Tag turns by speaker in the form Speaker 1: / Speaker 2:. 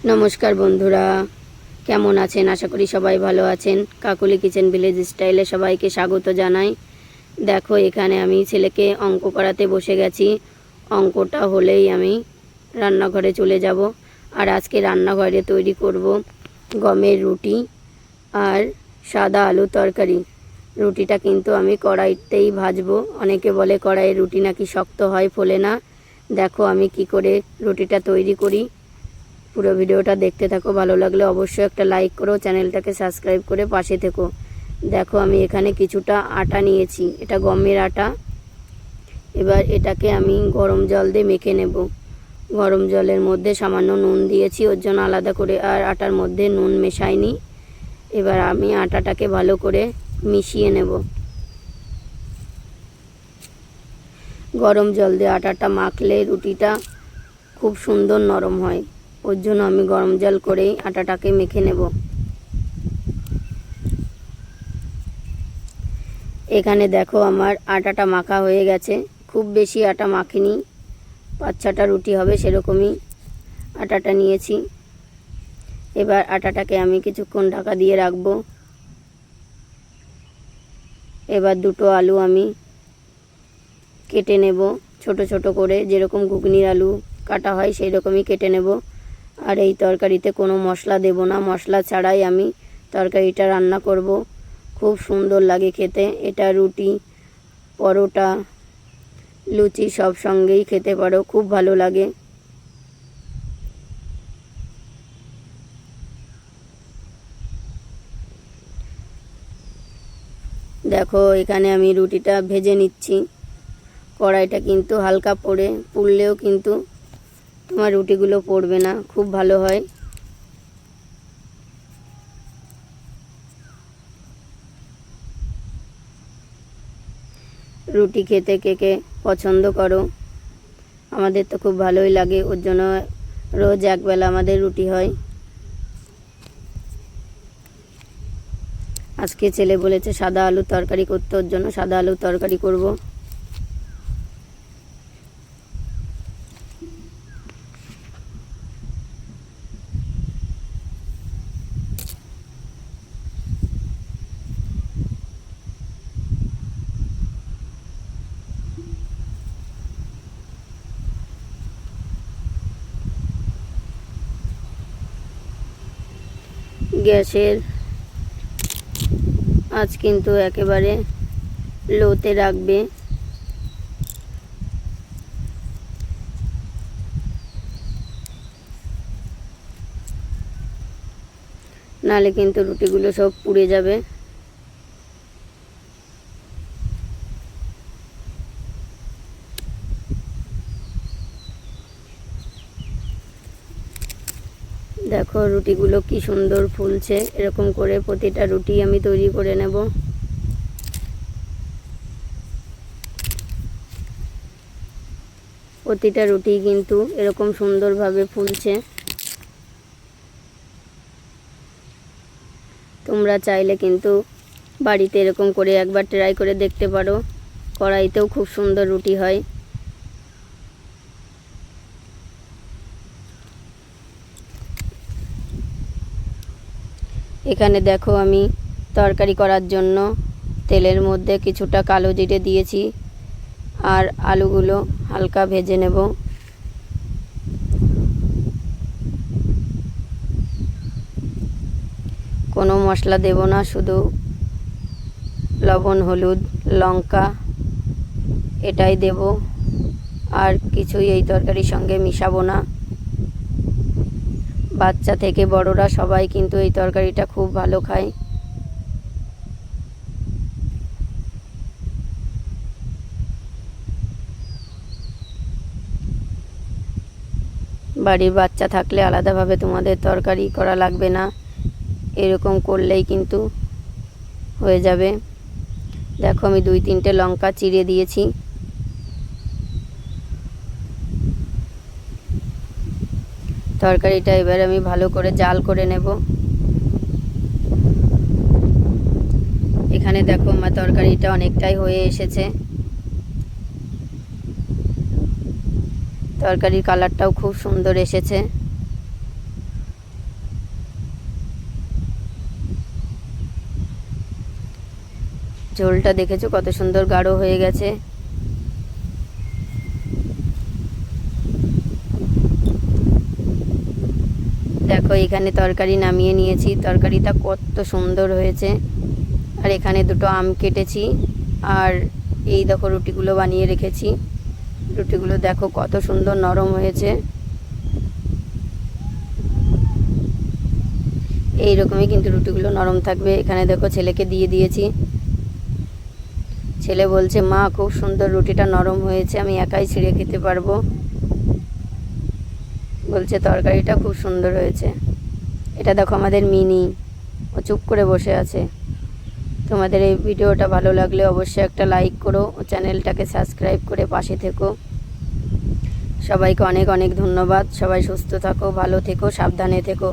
Speaker 1: নমস্কার বন্ধুরা, কেমন আছেন? আশা করি সবাই ভালো আছেন। কাকুলি কিচেন ভিলেজ স্টাইলে সবাইকে স্বাগত জানাই। দেখো, এখানে আমি ছেলেকে অঙ্ক করাতে বসে গেছি। অঙ্কটা হলেই আমি রান্নাঘরে চলে যাব। আর আজকে রান্নাঘরে তৈরি করব গমের রুটি আর সাদা আলু তরকারি। রুটিটা কিন্তু আমি কড়াইতেই ভাজবো। অনেকে বলে কড়াইয়ের রুটি নাকি শক্ত হয়, ফোলে না। দেখো আমি কি করে রুটিটা তৈরি করি। পুরো ভিডিওটা দেখতে থাকো। ভালো লাগলে অবশ্যই একটা লাইক করো, চ্যানেলটাকে সাবস্ক্রাইব করে পাশে থেকো। দেখো আমি এখানে কিছুটা আটা নিয়েছি, এটা গমের আটা। এবার এটাকে আমি গরম জল দিয়ে মেখে নেব। গরম জলের মধ্যে সামান্য নুন দিয়েছি, ওর জন্য আলাদা করে আর আটার মধ্যে নুন মেশাইনি। এবার আমি আটাটাকে ভালো করে মিশিয়ে নেব। গরম জল দিয়ে আটাটা মাখলে রুটিটা খুব সুন্দর নরম হয়, ওর জন্য আমি গরম জল করেই আটাটাকে মেখে নেব। এখানে দেখো আমার আটাটা মাখা হয়ে গেছে। খুব বেশি আটা মাখিনি, 5-6টা রুটি হবে সেরকমই আটাটা নিয়েছি। এবার আটাটাকে আমি কিছুক্ষণ ঢাকা দিয়ে রাখবো। এবার দুটো আলু আমি কেটে নেব ছোট ছোট করে, যেরকম ঘুগনির আলু কাটা হয় সেই রকমই কেটে নেব। আর এই তরকারিতে কোনো মশলা দেব না, মশলা ছাড়াই আমি তরকারিটা রান্না করব। খুব সুন্দর লাগে খেতে। এটা রুটি, পরোটা, লুচি সব সঙ্গেই খেতে পারো, খুব ভালো লাগে। দেখো এখানে আমি রুটিটা ভেজে নিচ্ছি। কড়াইটা কিন্তু হালকা পুড়লেও কিন্তু তোমার রুটিগুলো পড়বে না, খুব ভালো হয়। রুটি খেতে কে কে পছন্দ করো? আমাদের তো খুব ভালোই লাগে, ওর জন্য রোজ একবেলা আমাদের রুটি হয়। আজকে ছেলে বলেছে সাদা আলু তরকারি করতে, ওর জন্য সাদা আলু তরকারি করব। গ্যাসের আঁচ কিন্তু একেবারে লোতে রাখবে। নালে কিন্তু রুটিগুলো সব পুড়ে যাবে। দেখো রুটিগুলো কি সুন্দর ফুলছে। এরকম করে প্রতিটা রুটি আমি তৈরি করে নেব। প্রতিটা রুটি কিন্তু এরকম সুন্দরভাবে ফুলছে। তোমরা চাইলে কিন্তু বাড়িতে এরকম করে একবার ট্রাই করে দেখতে পারো। কড়াইতেও খুব সুন্দর রুটি হয়। এখানে দেখো আমি তরকারি করার জন্য তেলের মধ্যে কিছুটা কালো জিরে দিয়েছি আর আলুগুলো হালকা ভেজে নেব। কোনো মশলা দেব না, শুধু লবণ, হলুদ, লঙ্কা এটাই দেব। আর কিছুই এই তরকারির সঙ্গে মিশাবো না। বাচ্চা থেকে বড়রা সবাই কিন্তু এই তরকারিটা খুব ভালো খায়। বাড়ির বাচ্চা থাকলে আলাদাভাবে তোমাদের তরকারি করা লাগবে না, এরকম করলেই কিন্তু হয়ে যাবে। দেখো আমি 2-3টে লঙ্কা চিড়ে দিয়েছি। তরকারিটা এবার আমি ভালো করে জাল করে নেব। এখানে দেখো আমার তরকারিটা অনেকটাই হয়ে এসেছে। তরকারির কালারটাও খুব সুন্দর এসেছে। ঝোলটা দেখেছো কত সুন্দর গাঢ় হয়ে গেছে। দেখো এখানে তরকারি নামিয়ে নিয়েছি, তরকারিটা কত সুন্দর হয়েছে। আর এখানে দুটো আম কেটেছি, আর এই দেখো রুটিগুলো বানিয়ে রেখেছি। রুটিগুলো দেখো কত সুন্দর নরম হয়েছে। এই রকমই কিন্তু রুটিগুলো নরম থাকবে। এখানে দেখো ছেলেকে দিয়ে দিয়েছি। ছেলে বলছে মা খুব সুন্দর রুটিটা নরম হয়েছে, আমি একাই ছিঁড়ে খেতে পারবো। বলছে তরকারিটা খুব সুন্দর হয়েছে। এটা দেখো আমাদের মিনি, ও চুপ করে বসে আছে। তোমাদের এই ভিডিওটা ভালো লাগলে অবশ্যই একটা লাইক করো, ও চ্যানেলটাকে সাবস্ক্রাইব করে পাশে থেকো। সবাইকে অনেক অনেক ধন্যবাদ। সবাই সুস্থ থাকো, ভালো থেকো, সাবধানে থেকো।